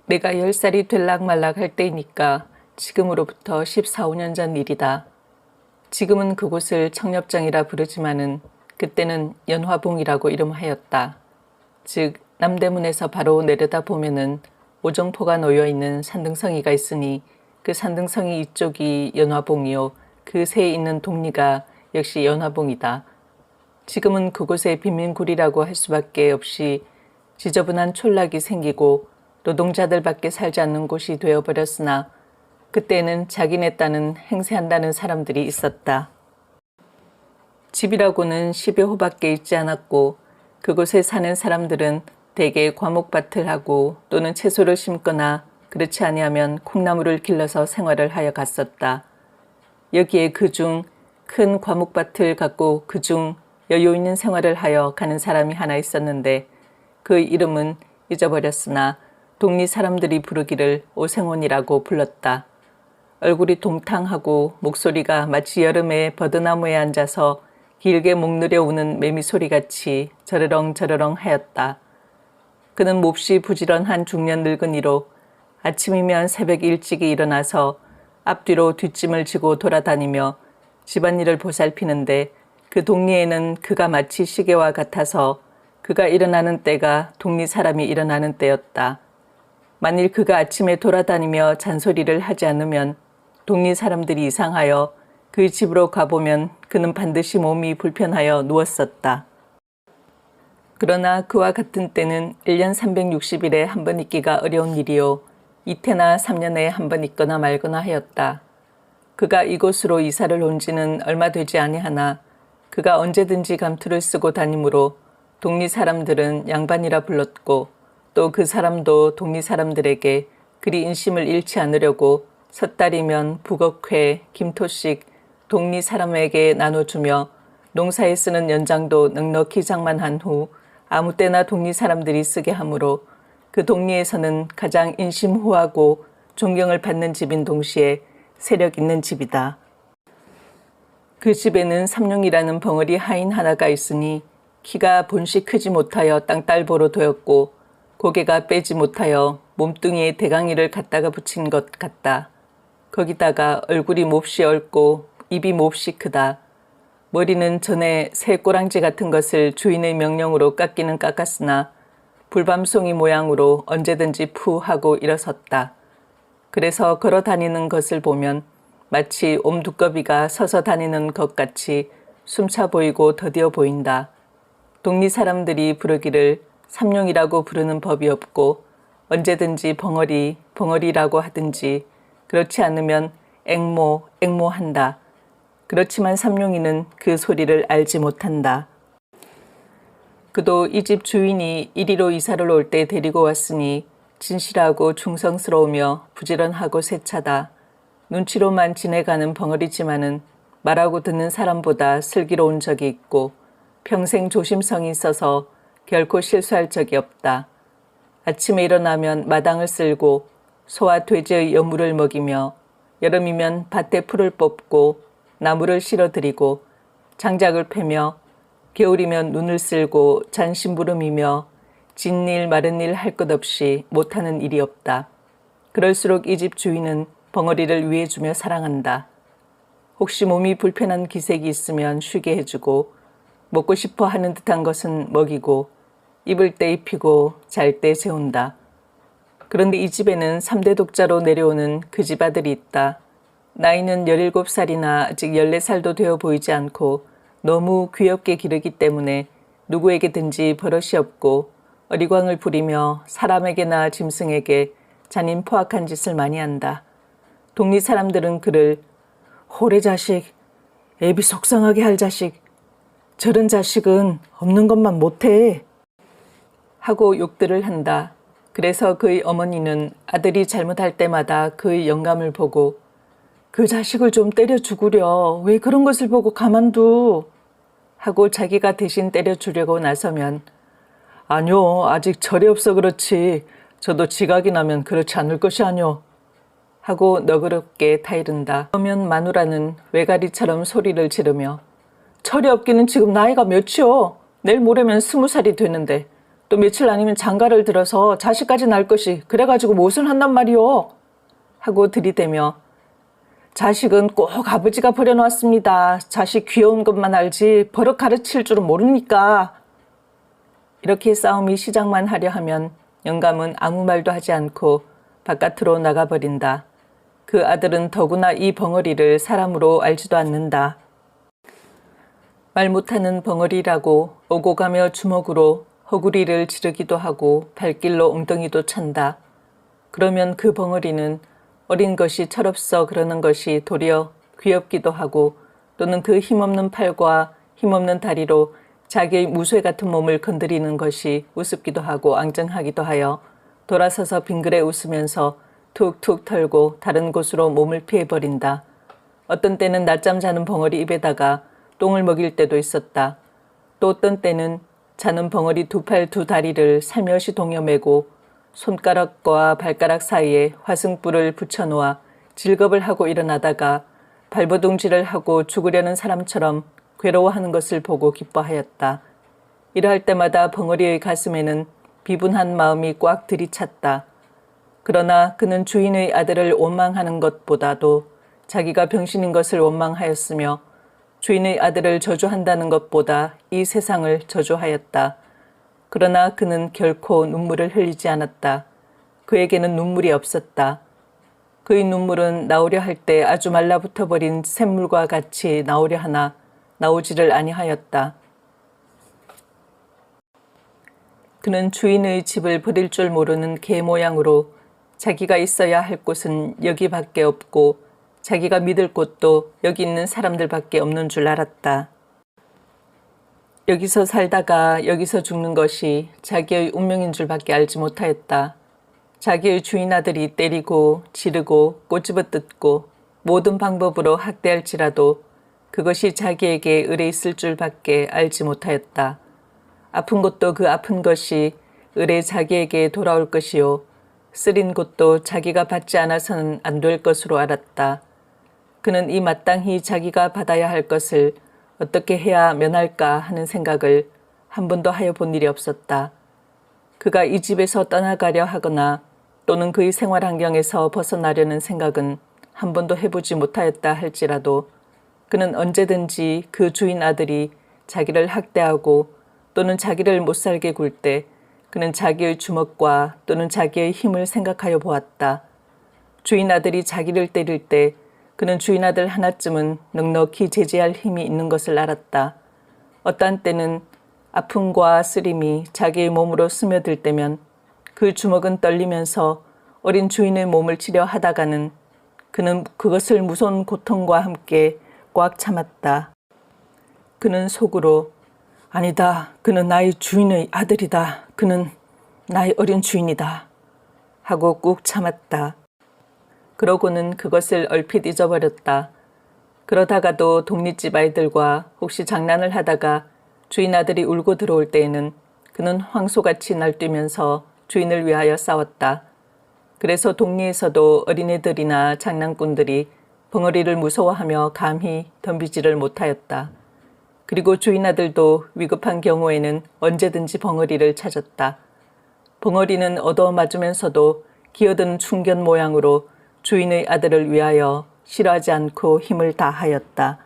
내가 10살이 될락말락 할 때이니까 지금으로부터 14, 15년 전 일이다. 지금은 그곳을 청렵장이라 부르지만은 그때는 연화봉이라고 이름하였다. 즉 남대문에서 바로 내려다 보면은 오정포가 놓여있는 산등성이가 있으니 그 산등성이 이쪽이 연화봉이요 그 새에 있는 동리가 역시 연화봉이다. 지금은 그곳에 빈민굴이라고 할 수밖에 없이 지저분한 촌락이 생기고 노동자들밖에 살지 않는 곳이 되어버렸으나 그때는 자기네 딴은 행세한다는 사람들이 있었다. 집이라고는 10여 호밖에 있지 않았고 그곳에 사는 사람들은 대개 과목밭을 하고 또는 채소를 심거나 그렇지 아니하면 콩나물을 길러서 생활을 하여 갔었다. 여기에 그중 큰 과목밭을 갖고 그중 여유 있는 생활을 하여 가는 사람이 하나 있었는데 그 이름은 잊어버렸으나 동리 사람들이 부르기를 오생원이라고 불렀다. 얼굴이 동탕하고 목소리가 마치 여름에 버드나무에 앉아서 길게 목 느려 우는 매미 소리같이 저러렁 저러렁 하였다. 그는 몹시 부지런한 중년 늙은이로 아침이면 새벽 일찍이 일어나서 앞뒤로 뒷짐을 지고 돌아다니며 집안일을 보살피는데 그 동리에는 그가 마치 시계와 같아서 그가 일어나는 때가 동리 사람이 일어나는 때였다. 만일 그가 아침에 돌아다니며 잔소리를 하지 않으면 동리 사람들이 이상하여 그 집으로 가보면 그는 반드시 몸이 불편하여 누웠었다. 그러나 그와 같은 때는 1년 360일에 한 번 있기가 어려운 일이요 이태나 3년에 한 번 있거나 말거나 하였다. 그가 이곳으로 이사를 온 지는 얼마 되지 아니하나 그가 언제든지 감투를 쓰고 다니므로 동리 사람들은 양반이라 불렀고 또 그 사람도 동리 사람들에게 그리 인심을 잃지 않으려고 섣달이면 북어회, 김토식 동리 사람에게 나눠주며 농사에 쓰는 연장도 넉넉히 장만한 후 아무 때나 동리 사람들이 쓰게 하므로 그 동리에서는 가장 인심후하고 존경을 받는 집인 동시에 세력 있는 집이다. 그 집에는 삼룡이라는 벙어리 하인 하나가 있으니 키가 본시 크지 못하여 땅딸보로 되었고 고개가 빼지 못하여 몸뚱이에 대강이를 갖다가 붙인 것 같다. 거기다가 얼굴이 몹시 얽고 입이 몹시 크다. 머리는 전에 새 꼬랑지 같은 것을 주인의 명령으로 깎기는 깎았으나 불밤송이 모양으로 언제든지 푸 하고 일어섰다. 그래서 걸어 다니는 것을 보면 마치 옴두꺼비가 서서 다니는 것 같이 숨차 보이고 더디어 보인다. 동리 사람들이 부르기를 삼룡이라고 부르는 법이 없고 언제든지 벙어리, 벙어리라고 하든지 그렇지 않으면 앵모, 앵모한다. 그렇지만 삼룡이는 그 소리를 알지 못한다. 그도 이 집 주인이 이리로 이사를 올 때 데리고 왔으니 진실하고 충성스러우며 부지런하고 세차다. 눈치로만 지내가는 벙어리지만은 말하고 듣는 사람보다 슬기로운 적이 있고 평생 조심성이 있어서 결코 실수할 적이 없다. 아침에 일어나면 마당을 쓸고 소와 돼지의 여물을 먹이며 여름이면 밭에 풀을 뽑고 나무를 실어드리고 장작을 패며 겨울이면 눈을 쓸고 잔심부름이며 진일 마른 일 할 것 없이 못하는 일이 없다. 그럴수록 이 집 주인은 벙어리를 위해주며 사랑한다. 혹시 몸이 불편한 기색이 있으면 쉬게 해주고 먹고 싶어 하는 듯한 것은 먹이고 입을 때 입히고 잘 때 재운다. 그런데 이 집에는 3대 독자로 내려오는 그 집 아들이 있다. 나이는 17살이나 아직 14살도 되어 보이지 않고 너무 귀엽게 기르기 때문에 누구에게든지 버릇이 없고 어리광을 부리며 사람에게나 짐승에게 잔인 포악한 짓을 많이 한다. 동리 사람들은 그를 호래 자식, 애비 속상하게 할 자식, 저런 자식은 없는 것만 못해 하고 욕들을 한다. 그래서 그의 어머니는 아들이 잘못할 때마다 그의 영감을 보고 그 자식을 좀 때려 죽으려 왜 그런 것을 보고 가만두 하고 자기가 대신 때려 주려고 나서면 아뇨 아직 절이 없어 그렇지 저도 지각이 나면 그렇지 않을 것이 아뇨 하고 너그럽게 타이른다. 그러면 마누라는 외가리처럼 소리를 지르며 철이 없기는 지금 나이가 몇이오? 내일 모레면 20살이 되는데 또 며칠 아니면 장가를 들어서 자식까지 낳을 것이 그래가지고 무엇을 한단 말이오? 하고 들이대며 자식은 꼭 아버지가 버려놓았습니다. 자식 귀여운 것만 알지 버릇 가르칠 줄은 모르니까. 이렇게 싸움이 시작만 하려 하면 영감은 아무 말도 하지 않고 바깥으로 나가버린다. 그 아들은 더구나 이 벙어리를 사람으로 알지도 않는다. 말 못하는 벙어리라고 오고 가며 주먹으로 허구리를 지르기도 하고 발길로 엉덩이도 찬다. 그러면 그 벙어리는 어린 것이 철없어 그러는 것이 도리어 귀엽기도 하고 또는 그 힘없는 팔과 힘없는 다리로 자기의 무쇠 같은 몸을 건드리는 것이 우습기도 하고 앙증하기도 하여 돌아서서 빙그레 웃으면서 툭툭 털고 다른 곳으로 몸을 피해버린다. 어떤 때는 낮잠 자는 벙어리 입에다가 똥을 먹일 때도 있었다. 또 어떤 때는 자는 벙어리 두 팔 두 다리를 살며시 동여매고 손가락과 발가락 사이에 화승불을 붙여놓아 질겁을 하고 일어나다가 발버둥질을 하고 죽으려는 사람처럼 괴로워하는 것을 보고 기뻐하였다. 이러할 때마다 벙어리의 가슴에는 비분한 마음이 꽉 들이찼다. 그러나 그는 주인의 아들을 원망하는 것보다도 자기가 병신인 것을 원망하였으며 주인의 아들을 저주한다는 것보다 이 세상을 저주하였다. 그러나 그는 결코 눈물을 흘리지 않았다. 그에게는 눈물이 없었다. 그의 눈물은 나오려 할 때 아주 말라붙어버린 샘물과 같이 나오려 하나 나오지를 아니하였다. 그는 주인의 집을 버릴 줄 모르는 개 모양으로 자기가 있어야 할 곳은 여기밖에 없고 자기가 믿을 곳도 여기 있는 사람들밖에 없는 줄 알았다. 여기서 살다가 여기서 죽는 것이 자기의 운명인 줄밖에 알지 못하였다. 자기의 주인 아들이 때리고 지르고 꼬집어 뜯고 모든 방법으로 학대할지라도 그것이 자기에게 의뢰 있을 줄밖에 알지 못하였다. 아픈 것도 그 아픈 것이 의뢰 자기에게 돌아올 것이요 쓰린 것도 자기가 받지 않아서는 안 될 것으로 알았다. 그는 이 마땅히 자기가 받아야 할 것을 어떻게 해야 면할까 하는 생각을 한 번도 하여 본 일이 없었다. 그가 이 집에서 떠나가려 하거나 또는 그의 생활 환경에서 벗어나려는 생각은 한 번도 해보지 못하였다 할지라도 그는 언제든지 그 주인 아들이 자기를 학대하고 또는 자기를 못살게 굴 때 그는 자기의 주먹과 또는 자기의 힘을 생각하여 보았다. 주인 아들이 자기를 때릴 때 그는 주인 아들 하나쯤은 넉넉히 제지할 힘이 있는 것을 알았다. 어떠한 때는 아픔과 쓰림이 자기의 몸으로 스며들 때면 그 주먹은 떨리면서 어린 주인의 몸을 치려 하다가는 그는 그것을 무서운 고통과 함께 꽉 참았다. 그는 속으로 아니다. 그는 나의 주인의 아들이다. 그는 나의 어린 주인이다. 하고 꾹 참았다. 그러고는 그것을 얼핏 잊어버렸다. 그러다가도 독립집 아이들과 혹시 장난을 하다가 주인 아들이 울고 들어올 때에는 그는 황소같이 날뛰면서 주인을 위하여 싸웠다. 그래서 동리에서도 어린애들이나 장난꾼들이 벙어리를 무서워하며 감히 덤비지를 못하였다. 그리고 주인 아들도 위급한 경우에는 언제든지 벙어리를 찾았다. 벙어리는 얻어맞으면서도 기어드는 충견 모양으로 주인의 아들을 위하여 싫어하지 않고 힘을 다하였다.